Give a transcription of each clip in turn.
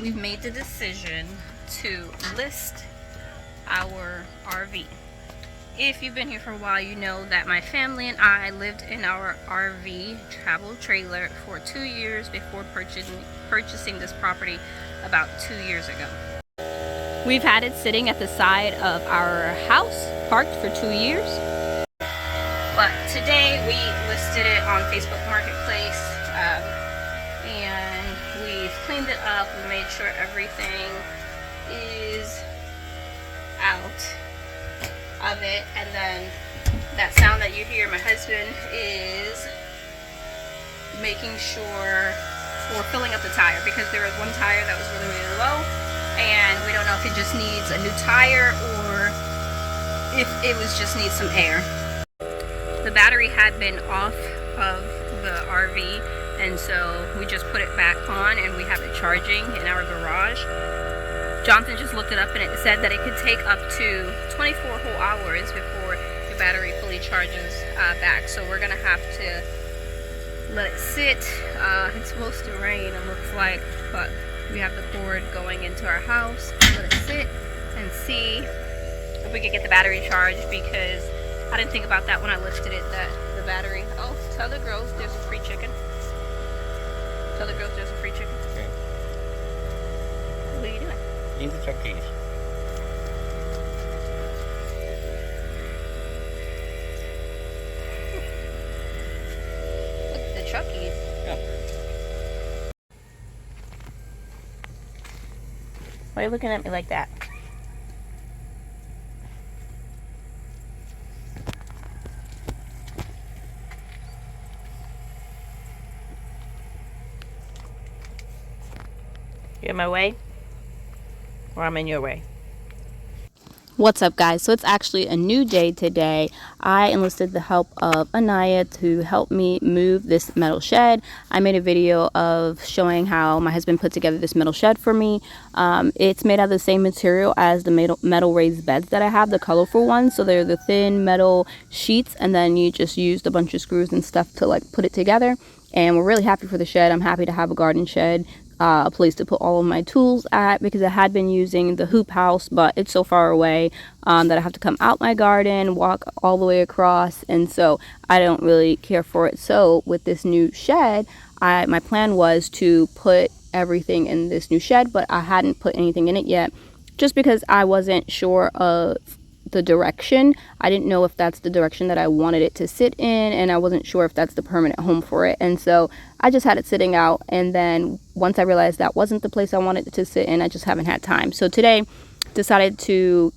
we've made the decision to list our RV. If you've been here for a while, you know that my family and I lived in our RV travel trailer for 2 years before purchasing this property about 2 years ago. We've had it sitting at the side of our house, parked for 2 years. But today we listed it on Facebook Marketplace, and we've cleaned it up. We made sure everything is out of it, and then that sound that you hear, my husband is making sure we're filling up the tire, because there was one tire that was really low, and we don't know if it just needs a new tire or if it was just needs some air. The battery had been off of the RV, and so we just put it back on and we have it charging in our garage. Jonathan just looked it up and it said that it could take up to 24 whole hours before the battery fully charges back. So we're gonna have to let it sit. It's supposed to rain, it looks like, but we have the cord going into our house. Let it sit and see if we can get the battery charged, because I didn't think about that when I listed it, that the battery. Oh, tell the girls there's a free chicken. Tell the girls there's a free chicken. Okay. What are you doing? In the turkeys. Look at the Chuckies. Yeah. Why are you looking at me like that? You're in my way? Or I'm in your way? What's up, guys? So it's actually a new day today. I enlisted the help of Anaya to help me move this metal shed. I made a video of showing how my husband put together this metal shed for me. It's made out of the same material as the metal raised beds that I have, the colorful ones. So they're the thin metal sheets, and then you just used a bunch of screws and stuff to like put it together. And we're really happy for the shed. I'm happy to have a garden shed. A place to put all of my tools at, because I had been using the hoop house, but it's so far away that I have to come out my garden, walk all the way across, and so I don't really care for it. So with this new shed, my plan was to put everything in this new shed, but I hadn't put anything in it yet, just because I wasn't sure of the direction. I didn't know if that's the direction that I wanted it to sit in, and I wasn't sure if that's the permanent home for it. And so I just had it sitting out, and then once I realized that wasn't the place I wanted it to sit in, I just haven't had time. So today decided to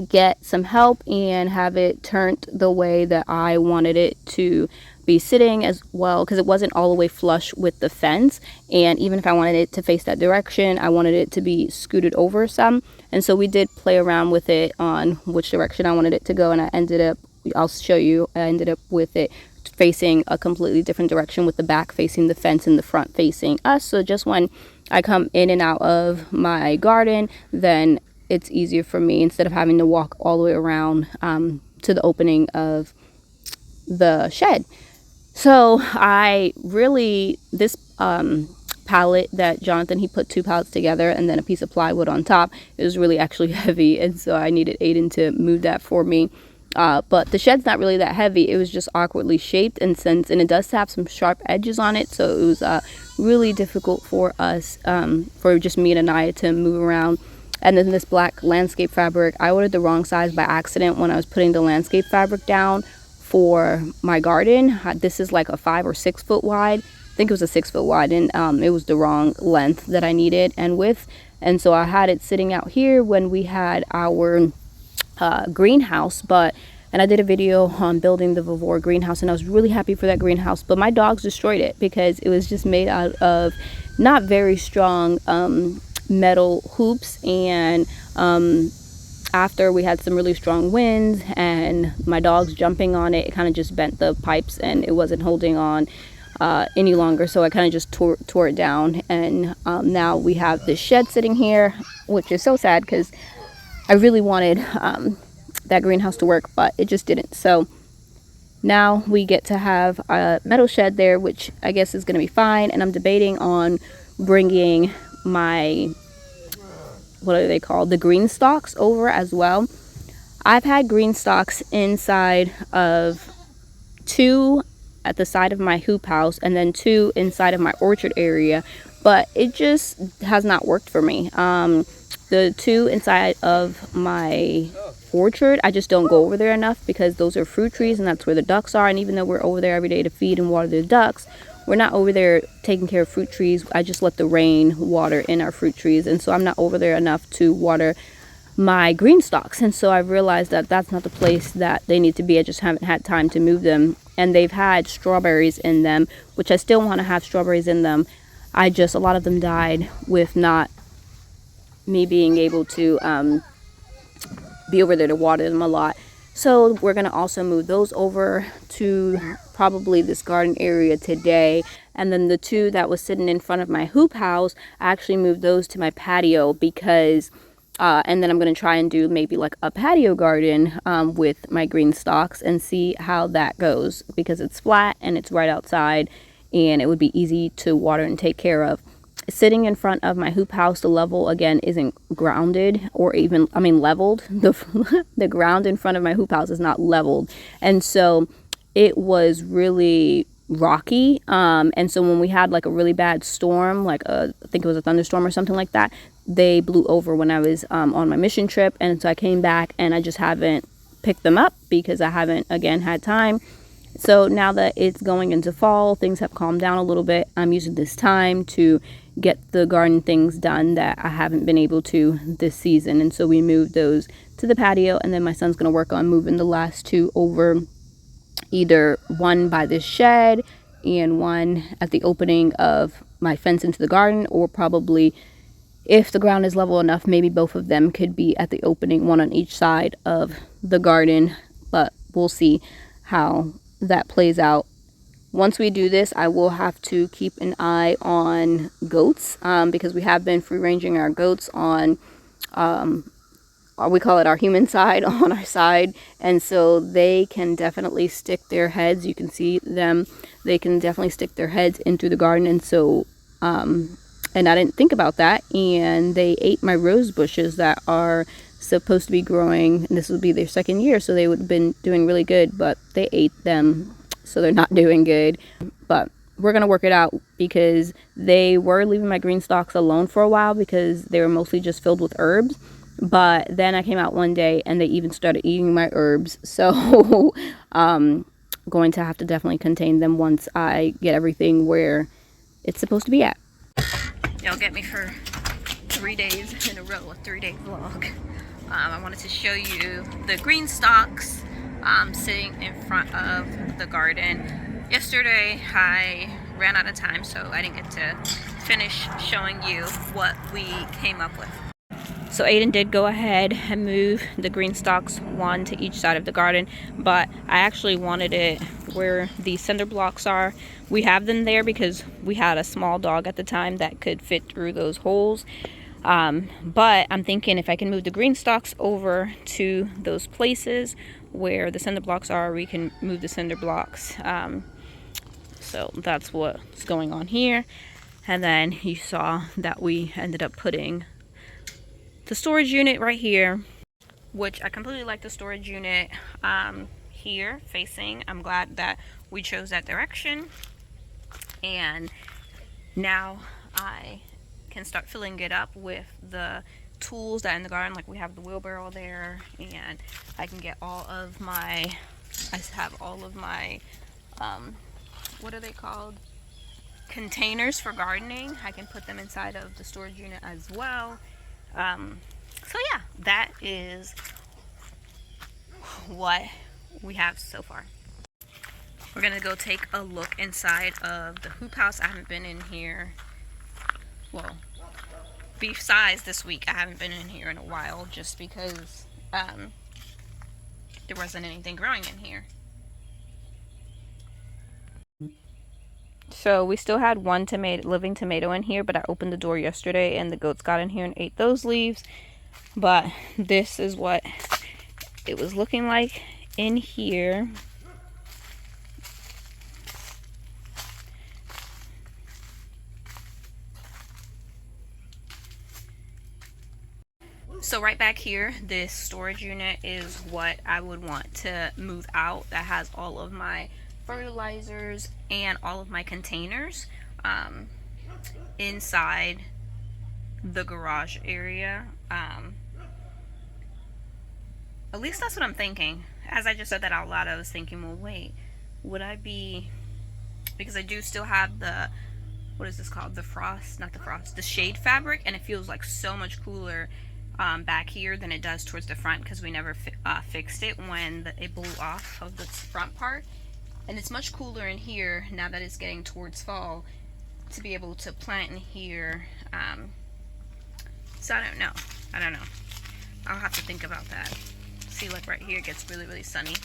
get some help and have it turned the way that I wanted it to be sitting as well, because it wasn't all the way flush with the fence, and even if I wanted it to face that direction, I wanted it to be scooted over some. And so we did play around with it on which direction I wanted it to go, and I ended up, I'll show you, I ended up with it facing a completely different direction, with the back facing the fence and the front facing us. So just when I come in and out of my garden, then it's easier for me, instead of having to walk all the way around to the opening of the shed. So I really, this pallet that Jonathan, he put 2 pallets together and then a piece of plywood on top, it was really actually heavy, and so I needed Aiden to move that for me. But the shed's not really that heavy, it was just awkwardly shaped, and it does have some sharp edges on it, so it was really difficult for us, for just me and Anaya to move around. And then this black landscape fabric, I ordered the wrong size by accident when I was putting the landscape fabric down for my garden. This is like a 5 or 6 foot wide. I think it was a 6 foot wide, and it was the wrong length that I needed and width. And so I had it sitting out here when we had our greenhouse, and I did a video on building the Vivore greenhouse, and I was really happy for that greenhouse, but my dogs destroyed it because it was just made out of not very strong metal hoops, and after we had some really strong winds and my dogs jumping on it, it kind of just bent the pipes and it wasn't holding on any longer, so I kind of just tore it down. And now we have this shed sitting here, which is so sad because I really wanted that greenhouse to work, but it just didn't. So now we get to have a metal shed there, which I guess is going to be fine, and I'm debating on bringing my, what are they called, the Greenstalks over as well. I've had Greenstalks inside of 2 at the side of my hoop house and then 2 inside of my orchard area, but it just has not worked for me. The 2 inside of my orchard, I just don't go over there enough because those are fruit trees and that's where the ducks are. And even though we're over there every day to feed and water the ducks, we're not over there taking care of fruit trees. I just let the rain water in our fruit trees, and so I'm not over there enough to water my Greenstalks. And so I've realized that that's not the place that they need to be. I just haven't had time to move them. And they've had strawberries in them, which I still want to have strawberries in them. A lot of them died with not me being able to be over there to water them a lot. So we're going to also move those over to probably this garden area today. And then the 2 that was sitting in front of my hoop house, I actually moved those to my patio because and then I'm going to try and do maybe like a patio garden with my Greenstalks and see how that goes, because it's flat and it's right outside and it would be easy to water and take care of. Sitting in front of my hoop house, the level again isn't grounded or even, leveled. The ground in front of my hoop house is not leveled, and so it was really rocky. And so when we had like a really bad storm, like I think it was a thunderstorm or something like that, they blew over when I was on my mission trip. And so I came back and I just haven't picked them up because I haven't again had time. So now that it's going into fall, things have calmed down a little bit. I'm using this time to get the garden things done that I haven't been able to this season. And so we moved those to the patio, and then my son's going to work on moving the last 2 over, either one by this shed and one at the opening of my fence into the garden, or probably if the ground is level enough, maybe both of them could be at the opening, one on each side of the garden. But we'll see how that plays out. Once we do this, I will have to keep an eye on goats, because we have been free ranging our goats on we call it our human side, on our side, and so they can definitely stick their heads, you can see them, they can definitely stick their heads into the garden. And so and I didn't think about that, and they ate my rose bushes that are supposed to be growing, and this will be their 2nd year, so they would have been doing really good, but they ate them, so they're not doing good. But we're gonna work it out, because they were leaving my Greenstalks alone for a while because they were mostly just filled with herbs. But then I came out one day and they even started eating my herbs, so going to have to definitely contain them once I get everything where it's supposed to be at. Y'all get me for 3 days in a row, a 3-day vlog. I wanted to show you the Greenstalks sitting in front of the garden. Yesterday I ran out of time, so I didn't get to finish showing you what we came up with. So Aiden did go ahead and move the Greenstalks one to each side of the garden, but I actually wanted it where the cinder blocks are. We have them there because we had a small dog at the time that could fit through those holes. But I'm thinking if I can move the Greenstalks over to those places where the cinder blocks are, we can move the cinder blocks. So that's what's going on here. And then you saw that we ended up putting the storage unit right here, which I completely like the storage unit here facing. I'm glad that we chose that direction. And now I can start filling it up with the tools that are in the garden. Like we have the wheelbarrow there, and I can get all of my, I have all of my, what are they called? Containers for gardening. I can put them inside of the storage unit as well. So yeah, that is what we have so far. We're gonna go take a look inside of the hoop house. I haven't been in here, well, besides this week, I haven't been in here in a while just because there wasn't anything growing in here. So we still had one living tomato in here, but I opened the door yesterday and the goats got in here and ate those leaves. But this is what it was looking like in here. So right back here, this storage unit is what I would want to move out. That has all of my fertilizers and all of my containers inside the garage area. At least that's what I'm thinking. As I just said that out loud, I was thinking, well, wait, would I be, because I do still have the, what is this called? The frost, not the frost, the shade fabric, and it feels like so much cooler back here than it does towards the front, because we never fixed it when it blew off of the front part. And it's much cooler in here now that it's getting towards fall to be able to plant in here. So I don't know. I'll have to think about that. See, like right here it gets really, really sunny.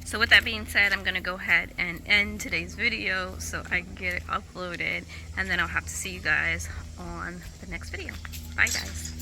So with that being said, I'm going to go ahead and end today's video so I can get it uploaded, and then I'll have to see you guys on the next video. Bye guys.